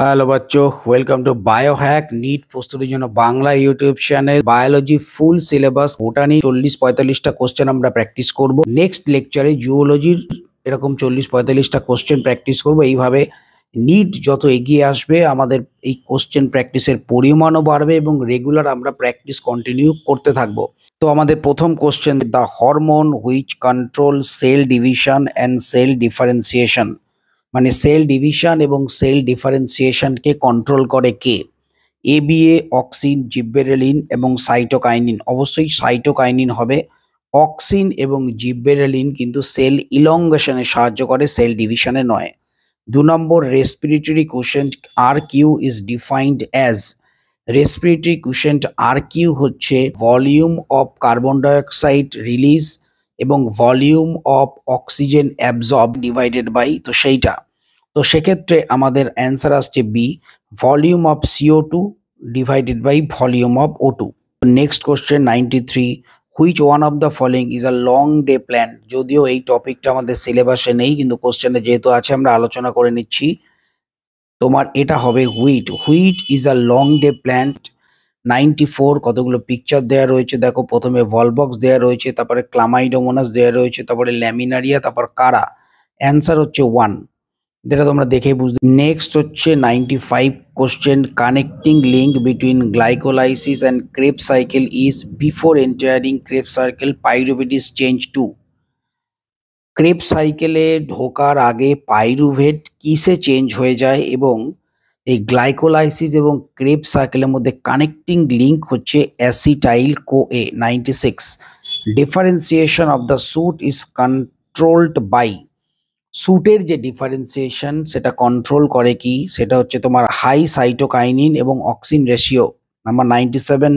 Hello বাচ্চো, welcome to Biohack NEET প্রস্তুতির জন্য Bangla YouTube channel. Biology full syllabus botany 40-45টা কোশ্চেন আমরা প্র্যাকটিস করব। নেক্সট লেকচারে জুওলজির এরকম 40-45টা কোশ্চেন প্র্যাকটিস করব। এইভাবে নিট যত এগিয়ে আসবে আমাদের এই কোশ্চেন প্র্যাকটিসের পরিমাণও বাড়বে এবং রেগুলার আমরা প্র্যাকটিস কন্টিনিউ করতে থাকবো। তো আমাদের প্রথম question, the hormone which control cell division and cell differentiation, মানে সেল ডিভিশন এবং সেল ডিফারেন্সিয়েশনকে কন্ট্রোল করে কে? এবিএ, অক্সিন, জিব্বেরেলিন এবং সাইটোকাইনিন। অবশ্যই সাইটোকাইনিন হবে। অক্সিন এবং জিব্বেরেলিন কিন্তু সেল ইলংগেশনে সাহায্য করে, সেল ডিভিশনে নয়। 2 number, respiratory quotient R Q is defined as. Respiratory quotient R Q হচ্ছে volume of carbon dioxide release এবং volume of oxygen absorb divided by, তো সেইটা। তো সেক্ষেত্রে আমাদের অ্যান্সার আসছে B, volume of CO2 divided by volume of O2। Next question 93, which one of the following is a long day plant. যদিও এই টপিকটা আমাদের সিলেবাসে নেই, কিন্তু কোশ্চেনে যেহেতু আছে আমরা আলোচনা করে নিচ্ছি। তোমার এটা হবে wheat. Wheat is a long day plant. 94, কতগুলো পিকচার দেওয়া রয়েছে দেখো। প্রথমে ভলবক্স দেওয়া রয়েছে, তারপরে ক্লামাইডোমোনাস দেওয়া রয়েছে, তারপরে ল্যামিনারিয়া, তারপর কারা। অ্যান্সার হচ্ছে 1, যেটা তোমরা দেখেই বুঝতে। নেক্সট হচ্ছে 95 question, connecting link between glycolysis and Kreb cycle is before entering Kreb cycle pyruvate is change to. Kreb সাইকেলে ঢোকার আগে পাইরুভেট কিসে চেঞ্জ হয়ে যায় এবং এই গ্লাইকোলাইসিস এবং ক্রেব সাইকেলের মধ্যে কানেক্টিং লিঙ্ক হচ্ছে acetyl CoA. 96, differentiation of the shoot is controlled by. স্যুটের যে ডিফারেন্সিয়েশন সেটা কন্ট্রোল করে কি? সেটা হচ্ছে তোমার হাই সাইটোকাইনিন এবং auxin ratio. Number 97,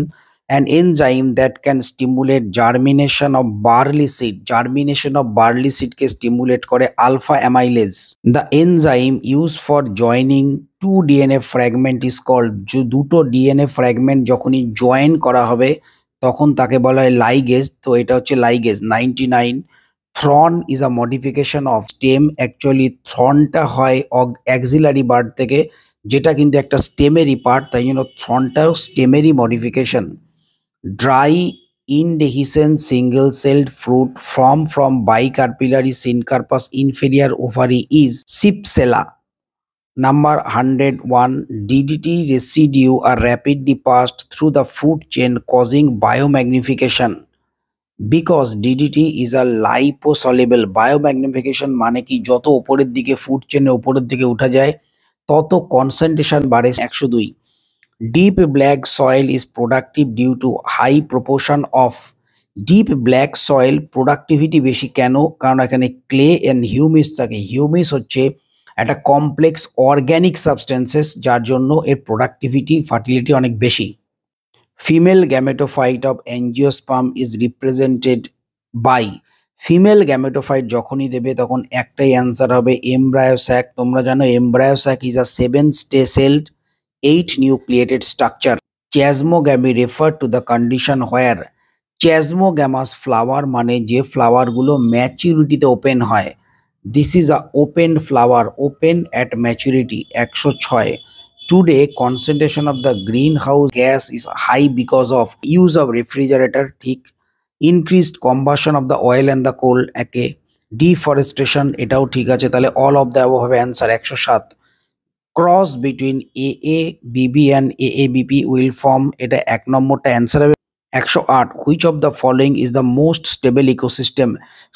an enzyme that can stimulate germination of barley seed. Germination of barley seed কে স্টিমুলেট করে alpha amylase. The enzyme used for joining two DNA fragment is called, যে দুটো DNA fragment যখনই join করা হবে তখন তাকে বলা হয় লাইগেজ। তো এটা হচ্ছে ligase. 99, thorn is a modification of stem. Actually থ্রনটা হয় অ্যাক্সিলারি বার্ড থেকে, যেটা কিন্তু একটা স্টেমেরই পার্ট, তাই জন্য থ্রনটাও স্টেমেরই modification. Dry indehiscent single celled fruit from bicarpellary syncarpous inferior ovary is cypsela. Number 101, DDT residue are rapidly passed through the food chain causing biomagnification. Because DDT is a liposoluble. Biomagnification মানে কি? যত ওপরের দিকে food চেনে ওপরের দিকে উঠা যায় তত কনসেন্ট্রেশন বাড়ে। 102, deep black soil is productive due to high proportion of. Deep black soil productivity বেশি কেন? কারণ এখানে ক্লে অ্যান্ড হিউমিস থাকে। হিউমিস হচ্ছে একটা কমপ্লেক্স অর্গ্যানিক সাবস্টেন্সেস, যার জন্য এর প্রোডাক্টিভিটি ফার্টিলিটি অনেক বেশি। Female gametophyte of angiosperm is represented by. Female gametophyte যখনই দেবে তখন একটাই অ্যান্সার হবে এমব্রায়োস্যাক। তোমরা জানো embryo sac is a 7 celled 8 nucleated structure. Chasmogamy refer to the condition where. Chasmogamous flower মানে যে ফ্লাওয়ারগুলো ম্যাচুরিটিতে ওপেন হয়। This is a open flower, open at maturity. 106, today concentration of the greenhouse gas is high because of use of refrigerator, ঠিক। increased combustion of the oil and the coal, একে। deforestation, এটাও ঠিক আছে। তাহলে all of the above হবে answer. 107, cross between AABB and AABP will form, এটা 1 নম্বরটা answer হবে। 108, which of the following is the most stable ecosystem?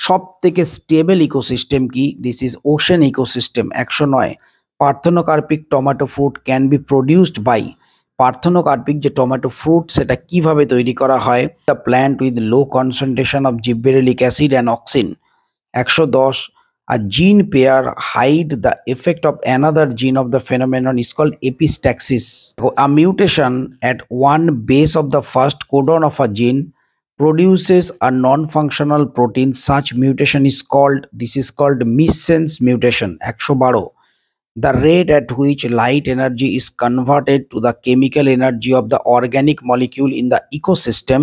সব থেকে স্টেবল ইকোসিস্টেম কি? This is ocean ecosystem. 109, parthenocarpic tomato fruit can be produced by. Parthenocarpic যে tomato fruit সেটা কিভাবে তৈরি করা হয়? The plant with low concentration of gibberellic acid and auxin. 110, a gene pair hide the effect of another gene of the phenomenon is called epistaxis. A mutation at one base of the first codon of a gene produces a non-functional protein. Such mutation is called, this is called missense mutation. 112, the rate at which light energy is converted to the chemical energy of the organic molecule in the ecosystem,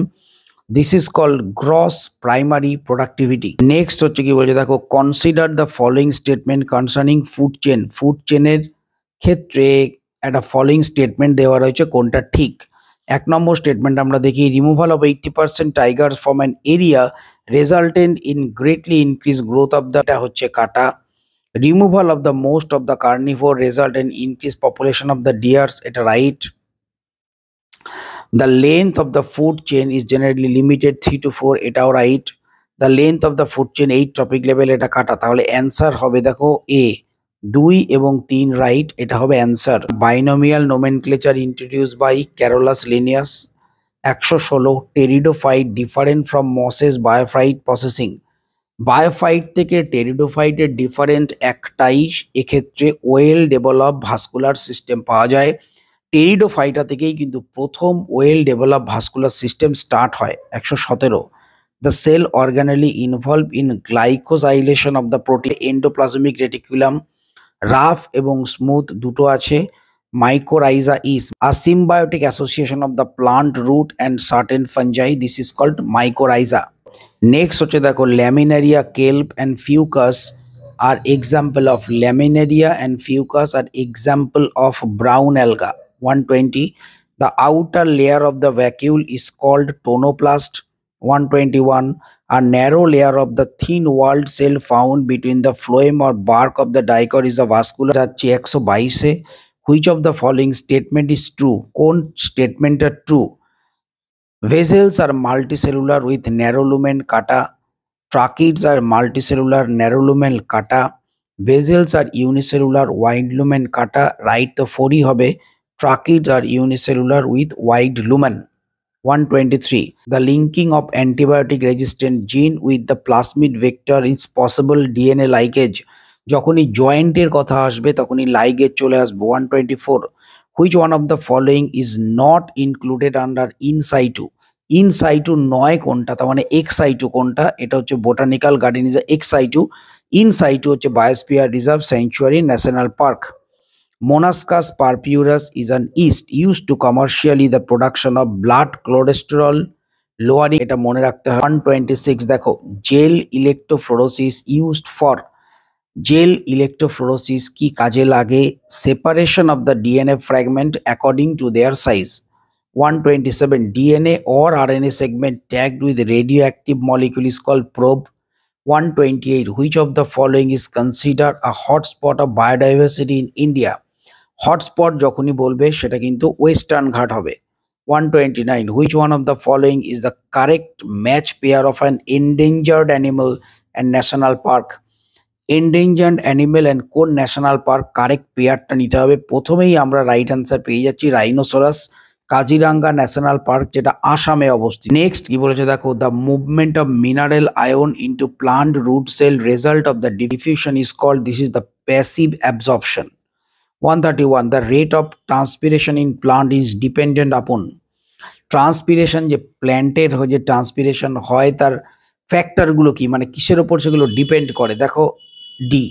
this is called gross primary productivity. Next হচ্ছে কি বলছে দেখো, consider the following statement concerning food chain. Food চেনের ক্ষেত্রে একটা following statement দেওয়া রয়েছে, কোনটা ঠিক। 1 নম্বর স্টেটমেন্ট আমরা দেখি, removal of 80% tigers from an area resulted in greatly increase growth of the, এটা হচ্ছে কাটা। Removal of the most of the carnivore result in increase population of the deers, এটা right. The length of the food chain is generally limited 3 to 4, এটাও right. The length of the food chain 8 topic level, এটা কাটা। তাহলে answer হবে দেখো এ, 2 এবং 3 right, এটা হবে answer. Binomial nomenclature introduce by Carolus Linnaeus. 116, pteridophyte different from mosses bryophyte processing. Bryophyte থেকে টেরিডোফাইটের ডিফারেন্ট একটাই, এক্ষেত্রে ওয়েল ডেভেলপ ভাস্কুলার সিস্টেম পাওয়া যায়। টেরিডোফাইটা থেকেই কিন্তু প্রথম well develop vascular system start হয়। 117, the cell organelle involve in glycosylation of the protein endoplasmic reticulum. Rough এবং স্মুথ দুটো আছে। Mycorrhiza is a symbiotic association of the plant root and certain fungi, this is called mycorrhiza. Next হচ্ছে দেখো, Laminaria kelp and Fucus are example of Laminaria and Fucus are example of brown alga. 120, the outer layer of the vacuole is called tonoplast. 121, a narrow layer of the thin walled cell found between the phloem or bark of the dicot is a vascular. যাচ্ছে 122, which of the following statement is true, কোন স্টেটমেন্টটা true? Vessels are multicellular with narrow lumen, kata. Tracheids are multicellular narrow lumen, kata. Vessels are unicellular wide lumen, kata. Right, তো 40 হবে। Tracheids are unicellular with wide lumen. 123, the linking of antibiotic resistant gene with the plasmid vector is possible DNA linkage. যখনই জয়েন্টের কথা আসবে তখনই ligase চলে আসবে। 124, which one of the following is not included under in situ? in situ নয় কোনটা, তার মানে ex situ কোনটা? এটা হচ্ছে botanical garden is ex situ, in situ হচ্ছে biosphere reserve, sanctuary, national park. Monascus purpurus is an yeast used to commercially the production of blood cholesterol lowering, এটা মনে রাখতে হবে। 126, দেখো, জেল ইলেকট্রোফ্লোরোসিস ইউজড ফর, জেল ইলেকট্রোফ্লোরোসিস কি কাজে লাগে? Separation of the DNA fragment according to their size. 127, DNA or RNA segment tagged with radioactive molecule is called probe. 128, which of the following is considered a hotspot of biodiversity in India? Hotspot যখনই বলবে সেটা কিন্তু western ঘাট হবে। 129, which one of the following is the correct match pair of an endangered animal and national park? endangered animal and কোন national park, correct পেয়ারটা নিতে হবে। প্রথমেই আমরা রাইট অ্যান্সার পেয়ে যাচ্ছি, রাইনোসরাস কাজিরাঙ্গা ন্যাশনাল পার্ক, যেটা আসামে অবস্থিত। নেক্সট কি বলেছে দেখো, the movement of mineral ion into plant root cell result of the diffusion is called, this is the passive absorption. 131, the rate of transpiration in plant is dependent upon, transpiration যে প্ল্যান্টের যে transpiration হয় তার ফ্যাক্টরগুলো কি, মানে কিসের ওপর সেগুলো ডিপেন্ড করে? দেখো, the,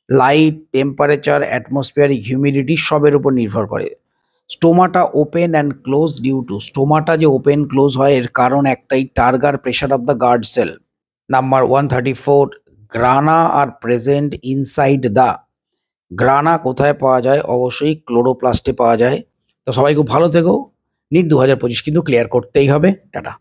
light, temperature, atmospheric humidity, সবের উপর নির্ভর করে। Stomata open and close due to, stomata যে ওপেন ক্লোজ হয় এর কারণ একটাই, turgor pressure of the guard cell. Number 134, grana are present inside the, grana কোথায় পাওয়া যায়? অবশ্যই ক্লোরোপ্লাস্টে পাওয়া যায়। তো সবাই খুব ভালো থেকো। নিট 2025 কিন্তু ক্লিয়ার করতেই হবে। টাটা।